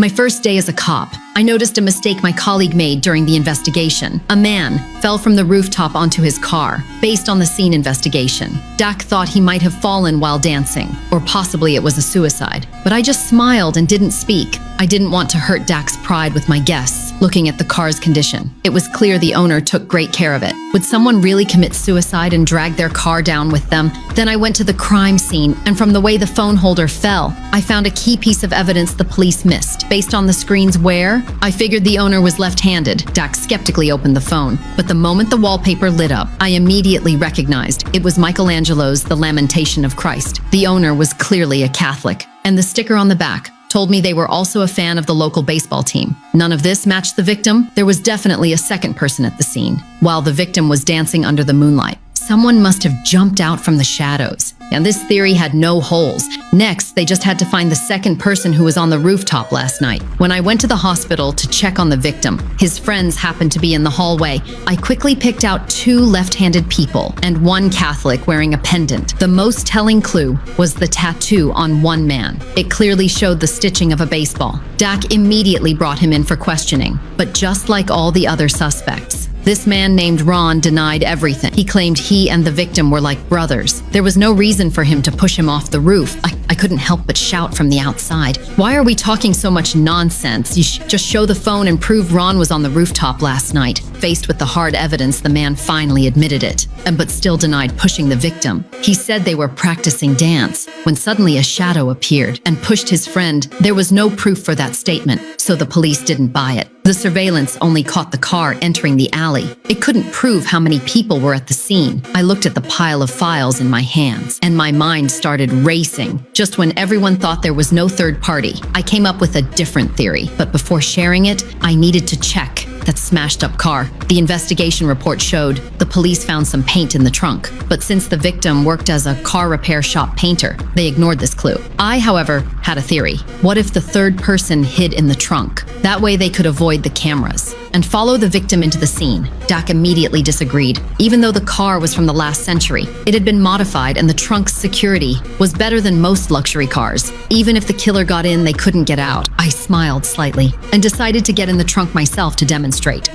My first day as a cop, I noticed a mistake my colleague made during the investigation. A man fell from the rooftop onto his car, based on the scene investigation. Dak thought he might have fallen while dancing, or possibly it was a suicide. But I just smiled and didn't speak. I didn't want to hurt Dak's pride with my guests, looking at the car's condition. It was clear the owner took great care of it. Would someone really commit suicide and drag their car down with them? Then I went to the crime scene, and from the way the phone holder fell, I found a key piece of evidence the police missed. Based on the screen's wear, I figured the owner was left-handed. Dak skeptically opened the phone, but the moment the wallpaper lit up, I immediately recognized it was Michelangelo's The Lamentation of Christ. The owner was clearly a Catholic, and the sticker on the back told me they were also a fan of the local baseball team. None of this matched the victim. There was definitely a second person at the scene, while the victim was dancing under the moonlight. Someone must have jumped out from the shadows, and this theory had no holes. Next, they just had to find the second person who was on the rooftop last night. When I went to the hospital to check on the victim, his friends happened to be in the hallway. I quickly picked out 2 left-handed people and 1 Catholic wearing a pendant. The most telling clue was the tattoo on one man. It clearly showed the stitching of a baseball. Dak immediately brought him in for questioning, but just like all the other suspects, this man named Ron denied everything. He claimed he and the victim were like brothers. There was no reason for him to push him off the roof. I couldn't help but shout from the outside, "Why are we talking so much nonsense? You just show the phone and prove Ron was on the rooftop last night." Faced with the hard evidence, the man finally admitted it, but still denied pushing the victim. He said they were practicing dance when suddenly a shadow appeared and pushed his friend. There was no proof for that statement, so the police didn't buy it. The surveillance only caught the car entering the alley. It couldn't prove how many people were at the scene. I looked at the pile of files in my hands, and my mind started racing. Just when everyone thought there was no third party, I came up with a different theory. But before sharing it, I needed to check that smashed-up car. The investigation report showed the police found some paint in the trunk, but since the victim worked as a car repair shop painter, they ignored this clue. I, however, had a theory. What if the third person hid in the trunk? That way they could avoid the cameras and follow the victim into the scene. Dak immediately disagreed. Even though the car was from the last century, it had been modified and the trunk's security was better than most luxury cars. Even if the killer got in, they couldn't get out. I smiled slightly and decided to get in the trunk myself to demonstrate.